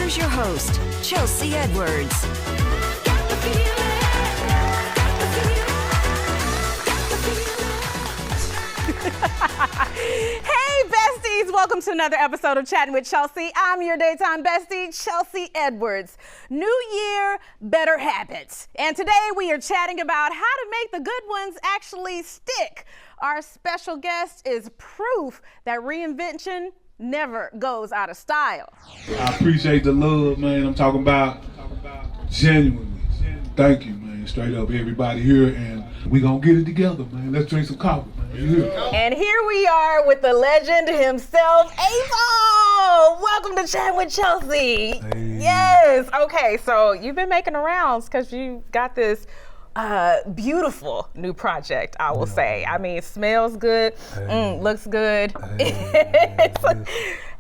here's your host, Chelsea Edwards. Hey besties, welcome to another episode of Chattin With Chelsea. I'm your daytime bestie, Chelsea Edwards. New year, better habits. And today we are chatting about how to make the good ones actually stick. Our special guest is proof that reinvention never goes out of style. I appreciate the love, man. I'm talking about genuinely. Thank you, man. Straight up, everybody here, and we gonna get it together, man. Let's drink some coffee, man. And here we are with the legend himself, Avo. Welcome to Chat with Chelsea. Hey. Yes. Okay, so you've been making the rounds because you got this beautiful new project, I will say. I mean, it smells good, looks good. It's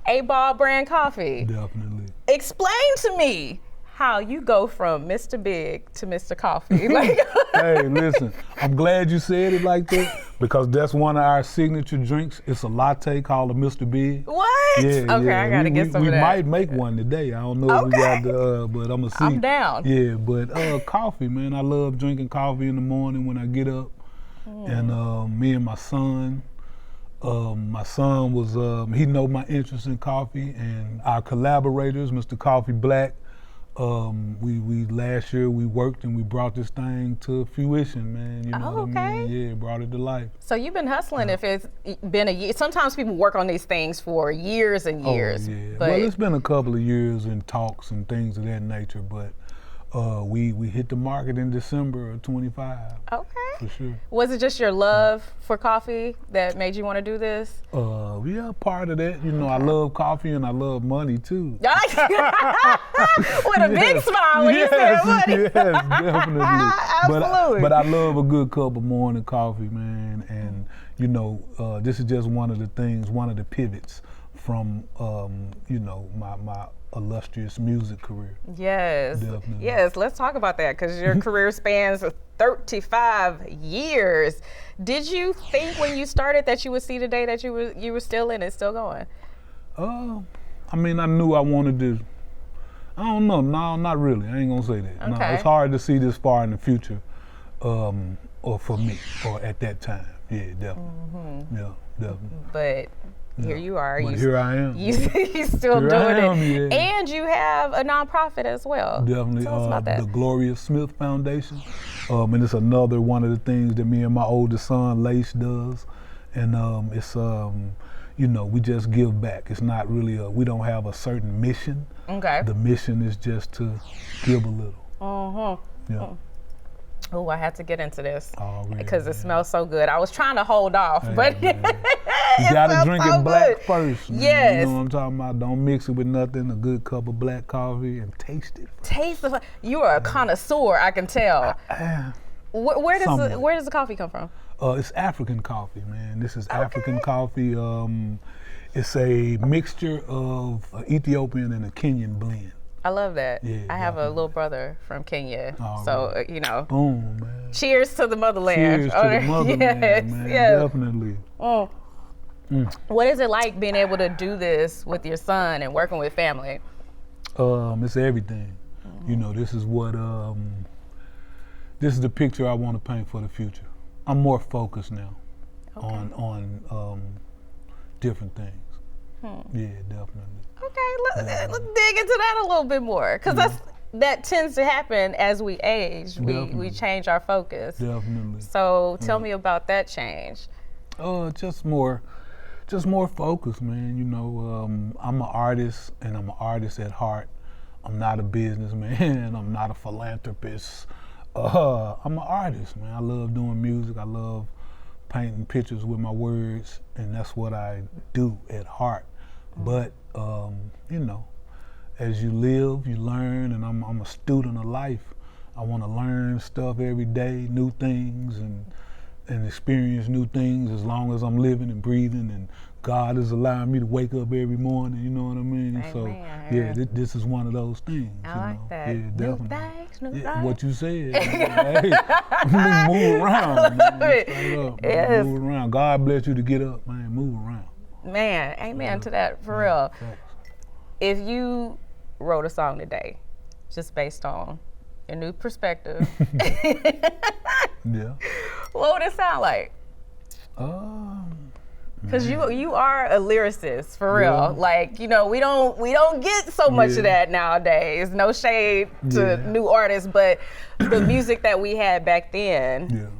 a ball brand coffee. Definitely. Explain to me how you go from Mr. Big to Mr. Coffee. Like, Hey, listen, I'm glad you said it like that because that's one of our signature drinks. It's a latte called a Mr. Big. what? Yeah, Okay, yeah. I gotta get some we of that. might make one today. I don't know if we got the, but I'm gonna see. I'm down. Yeah, but coffee, man. I love drinking coffee in the morning when I get up. And me and my son was, he know my interest in coffee, and our collaborators, Mr. Coffee Black, we last year we worked and we brought this thing to fruition, man. You know what I mean? Yeah, brought it to life. So you've been hustling if it's been a year. Sometimes people work on these things for years and years. Oh, yeah. But Well, it's been a couple of years in talks and things of that nature, but we hit the market in December of 25. okay. For sure. Was it just your love for coffee that made you want to do this? Yeah, part of that. You know, I love coffee and I love money too. With a big smile when you said money. Yes, definitely. Absolutely. But I love a good cup of morning coffee, man. And you know, this is just one of the things, one of the pivots from you know, my illustrious music career. Yes. Definitely. Yes, let's talk about that because your career spans 35 years. Did you think when you started that you would see the day that you were still in it, still going? I mean, I knew I wanted to. I don't know. No, not really. I ain't gonna say that. No, Okay. it's hard to see this far in the future, or for me, or at that time. Yeah, definitely. Yeah, definitely. But here you are. But here I am. You still Here doing I am, it. yeah. And you have a nonprofit as well. Definitely, Tell us about that. the Gloria Smith Foundation, and it's another one of the things that me and my oldest son Lace does, and it's you know, we just give back. It's not really we don't have a certain mission. Okay. The mission is just to give a little. Yeah. Oh, I had to get into this Already, because it man. smells so good. I was trying to hold off, Hey, but man. You it gotta smells drink so it black good. first. Man. Yes. You know what I'm talking about? Don't mix it with nothing. A good cup of black coffee and taste it. Taste the. You are a connoisseur, I can tell. Where does the coffee come from? It's African coffee, man. This is African coffee. It's a mixture of Ethiopian and a Kenyan blend. I love that. Yeah, I have a definitely. little brother from Kenya, All so you know. Boom, man. Cheers to the motherland. Cheers to the motherland, yes, man. yes. Definitely. What is it like being able to do this with your son and working with family? It's everything. You know, this is what this is the picture I want to paint for the future. I'm more focused now on different things. Yeah, definitely. Okay, let's dig into that a little bit more, because that tends to happen as we age. We Definitely. change our focus. Definitely. So tell me about that change. Just more focus, man. You know, I'm an artist, and I'm an artist at heart. I'm not a businessman. I'm not a philanthropist. I'm an artist, man. I love doing music. I love painting pictures with my words, and that's what I do at heart. But you know, as you live, you learn, and I'm a student of life. I want to learn stuff every day, new things, and experience new things as long as I'm living and breathing, and God is allowing me to wake up every morning, you know what I mean? Amen. So, yeah, this is one of those things. I like that. Yeah, New definitely. things, new Yeah, things. what you said. Hey, move around, man. it. Straight up, man. Yes. Move around. God bless you to get up, man. Move around. Man, amen to that, for real. Thanks. If you wrote a song today, just based on your new perspective, Yeah. what would it sound like? Because you are a lyricist for real. Yeah. Like, you know, we don't get so much of that nowadays. No shade to new artists, but the music that we had back then,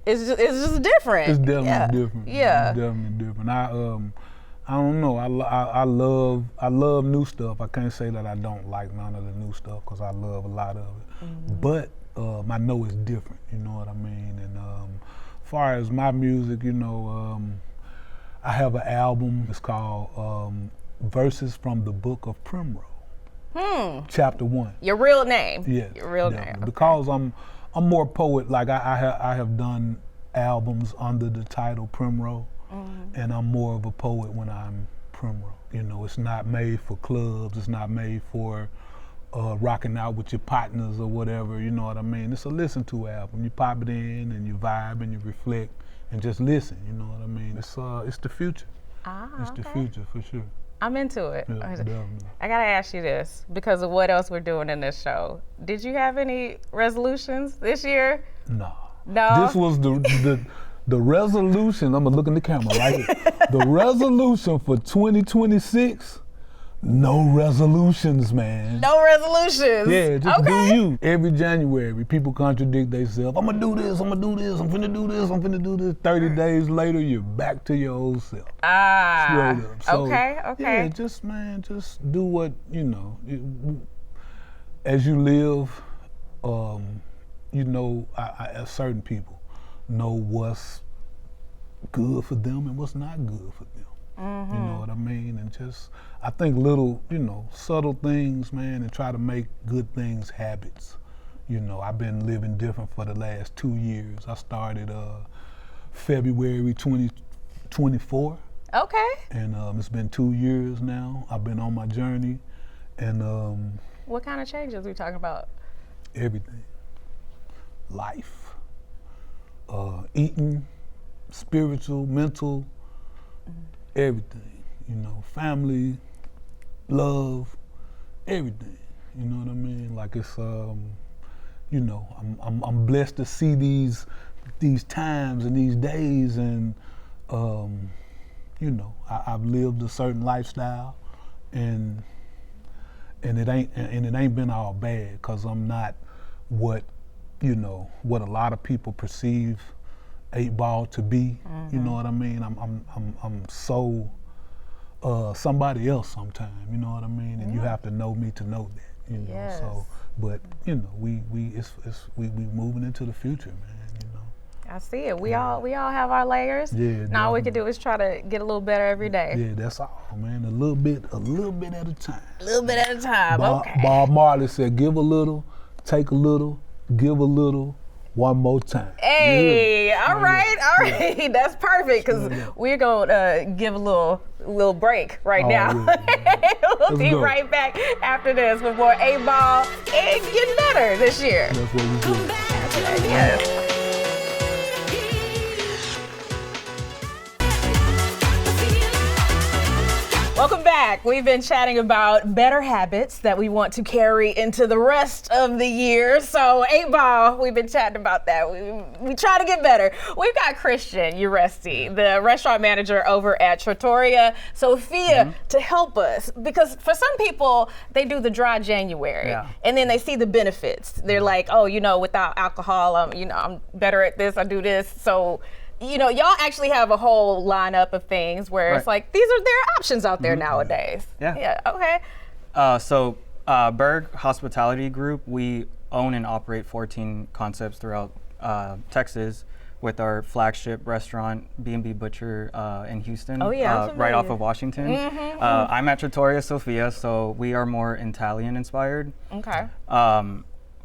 it's just different. It's definitely different. Yeah. It's definitely different. I don't know. I love new stuff. I can't say that I don't like none of the new stuff because I love a lot of it. But I know it's different. You know what I mean? And as far as my music, you know, I have an album. It's called Verses from the Book of Primrose. Chapter 1. Your real name. Yes. Your real definitely. name. Okay. Because I'm more poet. Like I have done albums under the title Primrose, and I'm more of a poet when I'm Primrose. You know, it's not made for clubs. It's not made for rocking out with your partners or whatever. You know what I mean? It's a listen to album. You pop it in and you vibe and you reflect and just listen. You know what I mean? It's the future. It's the future for sure. I'm into it. Yeah, definitely. I gotta ask you this because of what else we're doing in this show. Did you have any resolutions this year? No. No? This was the resolution. I'm gonna look in the camera right here. The resolution for 2026. No resolutions, man. No resolutions. Yeah, just do you. Every January, people contradict themselves. I'm gonna do this, I'm gonna do this, I'm finna do this, I'm finna do this. 30 days later, you're back to your old self. Straight up. So, okay. Yeah, just do what, you know. As you live, you know, certain people know what's good for them and what's not good for them. You know what I mean? And just, I think little, you know, subtle things, man, and try to make good things habits. You know, I've been living different for the last 2 years. I started February 2024. Okay. And it's been 2 years now. I've been on my journey. And what kind of changes are we talking about? everything. Life, eating, spiritual, mental, everything, you know, family, love, everything. You know what I mean? Like it's, you know, I'm blessed to see these times and these days, and you know, I've lived a certain lifestyle, and it ain't been all bad, cause I'm not what a lot of people perceive 8Ball to be. You know what I mean? I'm so somebody else sometimes. You know what I mean? And you have to know me to know that. You know. Yes. So, but you know, we moving into the future, man. You know. I see it. We all have our layers. Yeah. Now all we can do is try to get a little better every day. Yeah, that's all, man. A little bit at a time. A little bit at a time. Okay. Bob Marley said, "Give a little, take a little, give a little, one more time." Hey, all right. That's perfect, because we're gonna give a little break right now. Yeah. We'll be right back after this with more 8Ball and getting better this year. That's what we do. Yes. Welcome back. We've been chatting about better habits that we want to carry into the rest of the year. So 8Ball, we've been chatting about that. We try to get better. We've got Christian Uresti, the restaurant manager over at Trattoria Sophia, to help us. Because for some people, they do the dry January, and then they see the benefits. They're like, oh, you know, without alcohol, I'm better at this, I do this. So, you know, y'all actually have a whole lineup of things where it's like, there are options out there nowadays. Yeah. Okay. So Berg Hospitality Group, we own and operate 14 concepts throughout Texas, with our flagship restaurant, B&B Butcher in Houston, I'm right off familiar. of Washington. I'm at Trattoria Sophia, so we are more Italian inspired. Okay.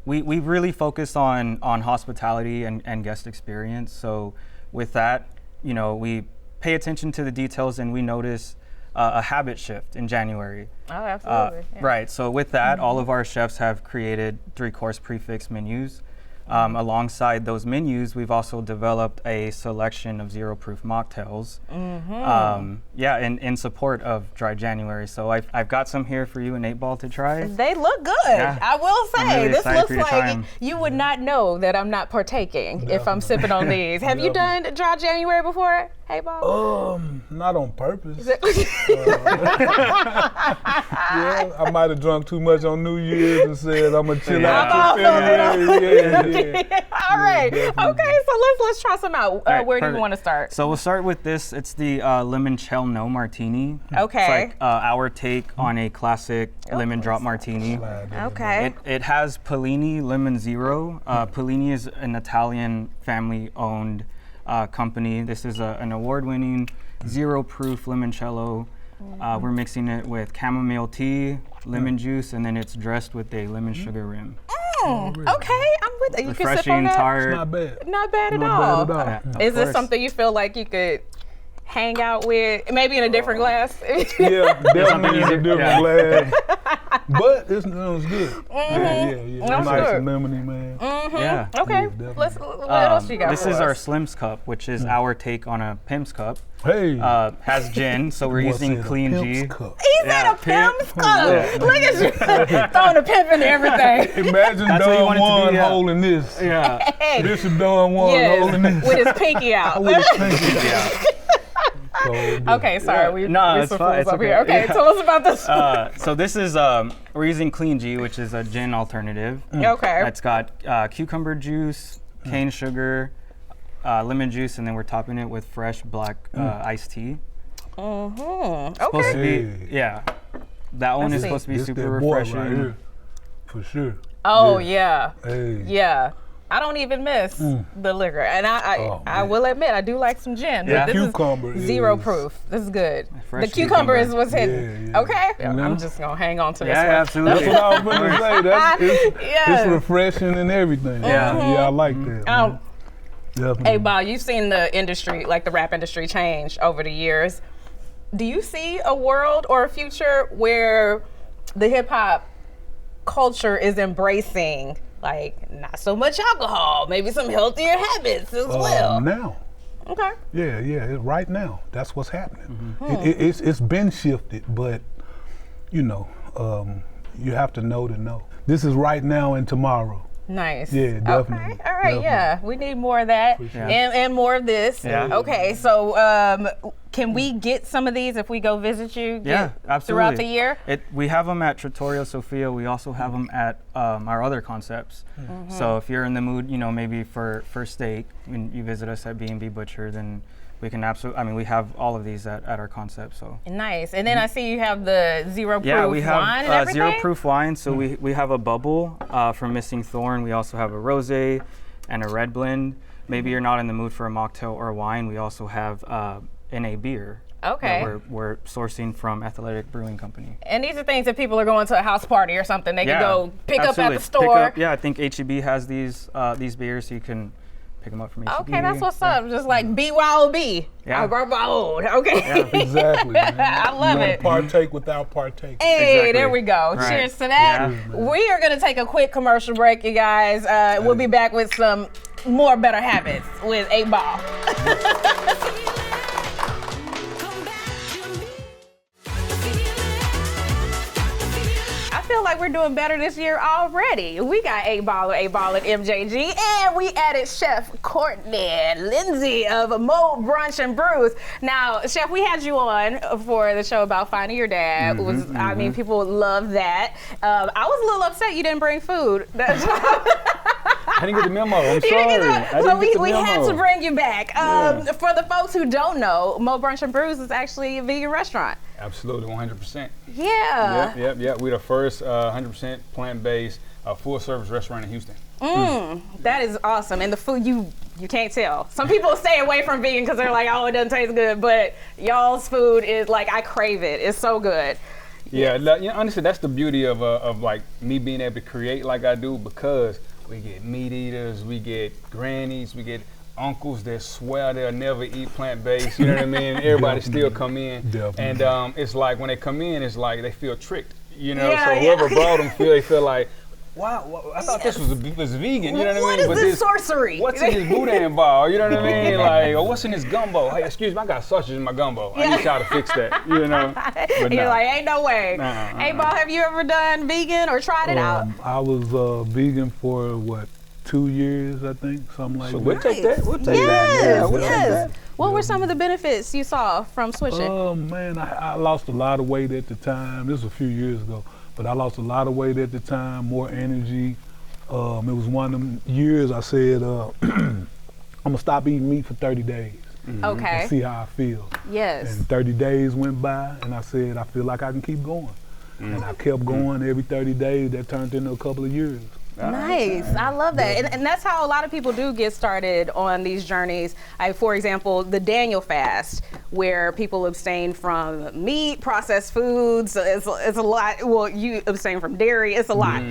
We really focus on hospitality and guest experience. So with that, you know, we pay attention to the details, and we notice a habit shift in January. Oh, absolutely. Right. So with that, all of our chefs have created 3-course prefix menus. Alongside those menus, we've also developed a selection of zero-proof mocktails. Yeah, in support of Dry January. So I've got some here for you and 8 Ball to try. They look good. Yeah. I will I'm say, really this excited looks for you to try like 'em. you would not know that I'm not partaking if I'm sipping on these. Have you done Dry January before? Hey, Ball? Not on purpose. Yeah, I might have drunk too much on New Year's and said I'm gonna chill out. Yeah. All right. definitely. Okay, so let's try some out. All right, Where do you perfect. want to start? So we'll start with this. It's the limoncello no martini. Okay. It's like our take on a classic lemon drop martini. Okay. It has Pellini Lemon Zero. Pellini is an Italian family-owned company. This is an award-winning zero-proof limoncello. We're mixing it with chamomile tea, lemon juice, and then it's dressed with a lemon sugar rim. Okay, I'm with it. You can sip on Refreshing, that. tart. Not bad. Not bad at Not all. bad at all. Yeah, of Is this course. something you feel like you could hang out with, maybe in a different glass? Yeah, definitely in a easier. different glass. But it sounds good. I'm Nice sure. and lemony, man. Yeah. Okay, definitely. what else you got This for is us? our Slims cup, which is our take on a Pimm's cup. Hey. Has gin, so we're Boy using said a clean pimp's G. cup. He said Yeah, a pimp's pimp. cup. Look at you throwing a pimp into everything. Imagine That's what you Don want it to be, Juan yeah. holding this. Yeah. Hey, This is Don Juan holding yes, this. with his pinky out. With his pinky. Yeah. Cold. Okay, sorry, we No, we it's some fine, fools it's over here. okay. Okay, Yeah. tell us about this. So this is we're using Clean G, which is a gin alternative. Okay. It's got cucumber juice, cane sugar, lemon juice, and then we're topping it with fresh black iced tea. Supposed Okay. to be, yeah. That one Let's is see. supposed to be This super that boy refreshing. right here. For sure. Oh Yeah. yeah. Hey. Yeah. I don't even miss the liquor, and I Oh, I will admit I do like some gin. Yeah. But this Cucumber is zero is- proof. This is good. Fresh The cucumber is cucumber. what's hidden. Yeah. Okay, You know? I'm just gonna hang on to this Yeah, one. absolutely. That's what I was going to say. Yeah. It's refreshing and everything. Yeah. Yeah, I like that. Um, man. Definitely. Hey, Bob, you've seen the industry, like the rap industry, change over the years. Do you see a world or a future where the hip hop culture is embracing, like, not so much alcohol, maybe some healthier habits as well? Now. Okay. Yeah, right now. That's what's happening. It's been shifted, but, you know, you have to know to know. This is right now and tomorrow. Nice. Yeah, definitely. Okay. All right. Yeah, we need more of that sure. and more of this. Yeah. Okay. So, can we get some of these if we go visit you? Yeah, absolutely. Throughout the year. We have them at Trattoria Sophia. We also have them at our other concepts. So if you're in the mood, you know, maybe for steak, and you visit us at B&B Butcher, then we can absolutely. I mean, we have all of these at our concept. So. Nice. And then I see you have the zero proof Yeah, we wine and have everything. zero proof wine. So we have a bubble from Missing Thorn. We also have a rosé and a red blend. Maybe you're not in the mood for a mocktail or a wine. We also have NA beer. Okay. That we're sourcing from Athletic Brewing Company. And these are things that people are going to a house party or something. They can go pick up at absolutely. the store. Yeah, I think HEB has these beers, so you can pick them up from HEB. Okay, that's what's up. Just like BYOB. Yeah. I brought my own. Okay. Exactly. Man. I love you wanna it. Partake without partaking. Hey, Exactly. there we go. Right. Cheers to that. Yeah. We are going to take a quick commercial break, you guys. We'll be back with some more better habits with 8 Ball. I feel like we're doing better this year already. We got 8 Ball at MJG, and we added Chef Courtney Lindsay of Mo Brunch and Brews. Now, Chef, we had you on for the show about finding your dad. I mean, people love that. I was a little upset you didn't bring food. I didn't get the memo. I'm sorry. I So didn't get the we memo. had to bring you back. For the folks who don't know, Mo Brunch and Brews is actually a vegan restaurant. Absolutely, 100%. Yeah. Yep. We're the first 100% plant-based full-service restaurant in Houston. That is awesome. And the food, you can't tell. Some people stay away from vegan because they're like, oh, it doesn't taste good. But y'all's food is like, I crave it. It's so good. Yeah, honestly, that's the beauty of like me being able to create like I do, because we get meat eaters, we get grannies, we get uncles that swear they'll never eat plant-based, you know what I mean? Everybody still come in. Definitely. And it's like when they come in, it's like they feel tricked, you know? Yeah, so whoever brought them they feel like, wow, I thought this was vegan. You know what I What mean? is this sorcery? What's in this boudin ball? You know what I mean? Like, or what's in this gumbo? Hey, excuse me, I got sausage in my gumbo. I need y'all to fix that. You know? But You're nah. like, ain't no way. Hey, Ball, have you ever done vegan or tried it out? I was vegan for 2 years, I think, something like So that. we'll take that. We'll take that. Yes, Yeah, we'll take yes. that. What were some of the benefits you saw from switching? Oh man, I lost a lot of weight at the time. This was a few years ago, but I lost a lot of weight at the time, more energy. It was one of them years I said, I'm gonna stop eating meat for 30 days Okay. and see how I feel. Yes. And 30 days went by, and I said, I feel like I can keep going. And I kept going every 30 days. That turned into a couple of years. Nice. I love that. And that's how a lot of people do get started on these journeys. For example, the Daniel fast, where people abstain from meat, processed foods. It's a lot. Well, you abstain from dairy. It's a lot.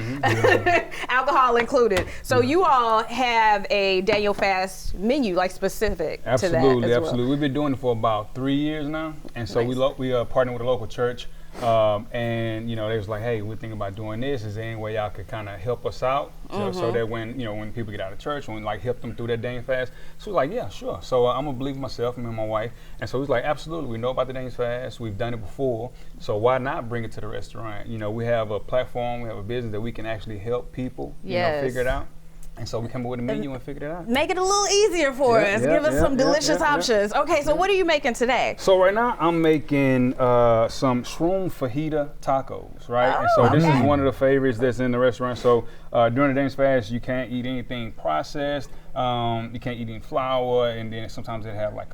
Alcohol included. So you all have a Daniel fast menu, like specific to that Absolutely, as well. absolutely. We've been doing it for about 3 years now. And so Nice. we partnered with a local church. And you know, they was like, hey, we're thinking about doing this. Is there any way y'all could kind of help us out so that when people get out of church, when we like help them through that Daniel fast? So we're like, yeah, sure. So I'm gonna believe myself, me and my wife. And so he's like, absolutely, we know about the Daniel fast. We've done it before. So why not bring it to the restaurant? You know, we have a platform, we have a business that we can actually help people, Yes. figure it out. And so we came up with a menu and figured it out. Make it a little easier for Yeah, us. yeah, Give us yeah, some yeah, delicious yeah, yeah. options. Okay, so what are you making today? So right now I'm making some shroom fajita tacos, right? And so this is one of the favorites that's in the restaurant. So during the Danish fast, you can't eat anything processed. You can't eat any flour, and then sometimes they have like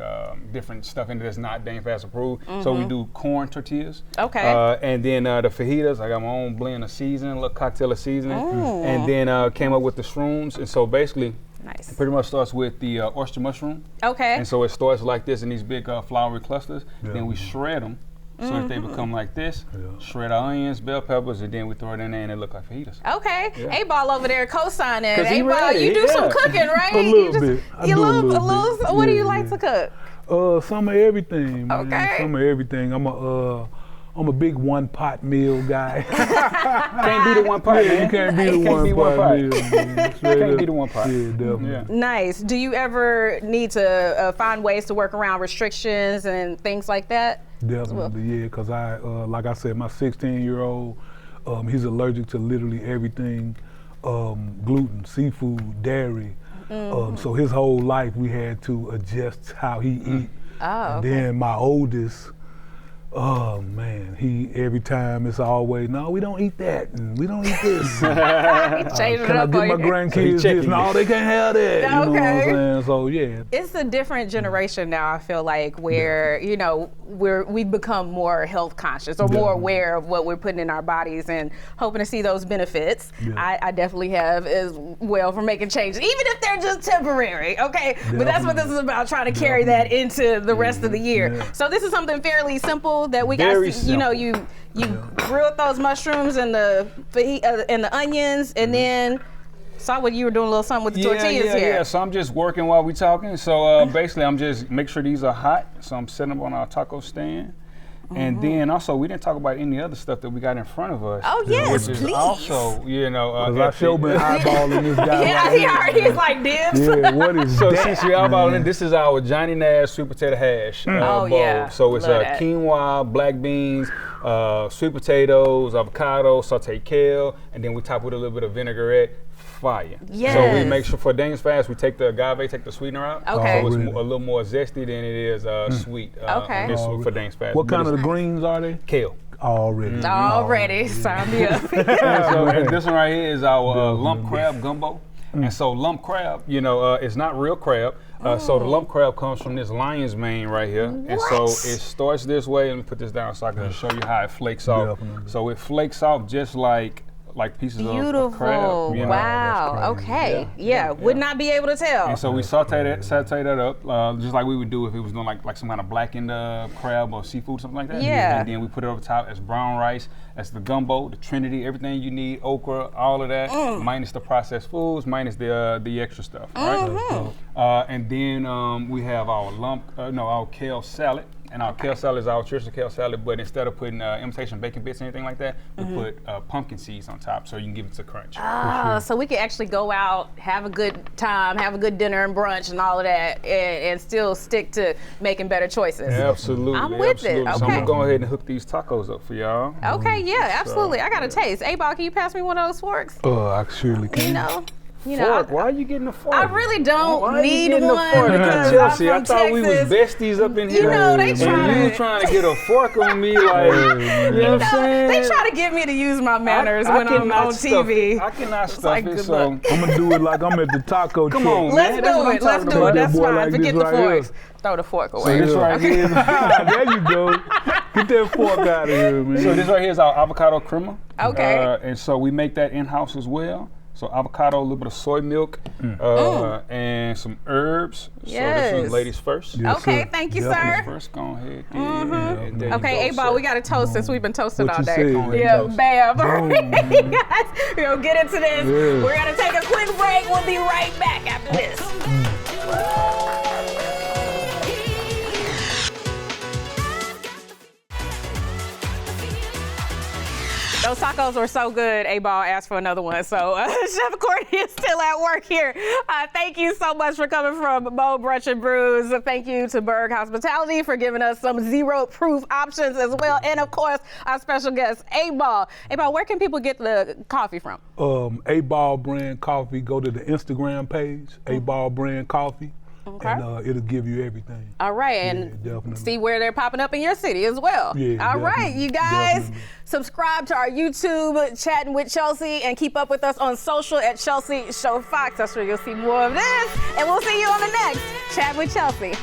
different stuff in it that's not Danish fast approved. So we do corn tortillas. Okay. And then the fajitas, I got my own blend of seasoning, a little cocktail of seasoning. And then came up with the shrooms. And so basically, Nice. it pretty much starts with the oyster mushroom. Okay. And so it starts like this in these big floury clusters. Then we shred them so that they become like this. Shred our onions, bell peppers, and then we throw it in there and it look like fajitas. Okay. A-Ball over there co-signing. 'Cause he A-Ball, ready, you do some yeah. cooking, right? A little bit. I You do a love little bit. what do you Yeah, like yeah. to cook? Some of everything, man. Okay. Some of everything. I'm a big one-pot meal guy. Can't be the one pot, Yeah, man. you can't be the Can't be one one-pot pot. meal, man. Straight Can't up. be the one pot. Yeah, definitely. Yeah. Nice. Do you ever need to find ways to work around restrictions and things like that? Definitely, yeah, because like I said, my 16-year-old, he's allergic to literally everything, gluten, seafood, dairy. So his whole life we had to adjust how he eat. Oh, And then my oldest, oh man, every time it's always, no, we don't eat that, and we don't eat this. Change it Can I up get for my you. grandkids checking this? you. No, they can't have that. You know what I'm Okay. saying? So yeah. It's a different generation now, I feel like, where, you know, we've become more health conscious or more aware of what we're putting in our bodies and hoping to see those benefits. Yeah. I definitely have as well for making changes, even if they're just temporary, okay? But that's what this is about, trying to carry that into the rest of the year. Yeah. So this is something fairly simple that we Very got, you know, you grilled those mushrooms and the onions, and then saw what you were doing, a little something with the tortillas here. Yeah. So I'm just working while we talking. So basically, I'm just make sure these are hot. So I'm setting them on our taco stand. And then also, we didn't talk about any other stuff that we got in front of us. Oh, yes, which is please. also, you know, Because I sure been eyeballing this guy. Yeah, right he here. already is like dibs. Yeah, what is So that? since we eyeballing, this is our Johnny Nash sweet potato hash Oh, bowl. yeah. So it's Love that. quinoa, black beans, sweet potatoes, avocado, sauteed kale, and then we top with a little bit of vinaigrette. Fire. So we Yes. make sure for Danish fast, we take the agave, take the sweetener out. Okay. So it's Really? a little more zesty than it is sweet. Okay. On this for Danish fast. What But kind of it's the greens are they? kale? Already. Already, sign me up. And this one right here is our lump crab gumbo. And so lump crab, you know, it's not real crab. So the lump crab comes from this lion's mane right here. And so What? it starts this way. Let me put this down so I can show you how it flakes off. Definitely. So it flakes off just like pieces of Beautiful. crab. You know? Wow. That's crazy. Okay. Yeah. Would not be able to tell. And so we saute that up, just like we would do if it was doing like some kind of blackened crab or seafood, something like that. Yeah. And then we put it over top as brown rice, as the gumbo, the Trinity, everything you need, okra, all of that, minus the processed foods, minus the extra stuff, right? And then we have our our kale salad. And our kale salad is our traditional kale salad, but instead of putting imitation bacon bits or anything like that, we put pumpkin seeds on top so you can give it a crunch. So we can actually go out, have a good time, have a good dinner and brunch and all of that, and still stick to making better choices. Absolutely. I'm with it. absolutely. So I'm Okay. gonna go ahead and hook these tacos up for y'all. Okay, yeah, absolutely. I got a taste. A-Ball, can you pass me one of those forks? I surely can. You know, Fork? Why are you getting a fork? I really don't Why are you need getting one a fork? because Chelsea, I'm I from thought we was Texas. besties up in here. You know, they and tryna- you trying to get a fork on me, like, you know what I'm saying? They try to get me to use my manners I when I'm cannot on stuff TV. it. I cannot stuff like it, good so luck. I'm gonna do it like I'm at the taco come truck. on, Let's man. That's what do I'm it. Let's talking do about. it. That's Boy, fine. like Forget this the right forks. here. Throw the fork So away. this right here, There you go. Get that fork out of here, man. so this right here is our avocado crema. Okay. And so we make that in-house as well. So avocado, a little bit of soy milk, and some herbs. So Yes. this is ladies first. Yes, Okay, sir. thank you, Definitely. sir. First, go ahead. And there you Okay, go, A-Ball, sir. we got to toast since we've been toasting What all you day. said. Go ahead, Yeah, toast. bam. Boom. Guys, we're going to get into this. Yeah. We're going to take a quick break. We'll be right back after this. Those tacos were so good, A-Ball asked for another one. So Chef Courtney is still at work here. Thank you so much for coming from Mo Brunch Brews. Thank you to Berg Hospitality for giving us some zero proof options as well. And of course, our special guest, A-Ball. A-Ball, where can people get the coffee from? A-Ball brand coffee. Go to the Instagram page, A-Ball brand coffee, Okay. and it'll give you everything. All right, Yeah, and definitely. see where they're popping up in your city as well. Yeah, All right, definitely, you guys, definitely. subscribe to our YouTube, Chatting with Chelsea, and keep up with us on social at Chelsea Show Fox. I'm sure you'll see more of this, and we'll see you on the next Chat with Chelsea.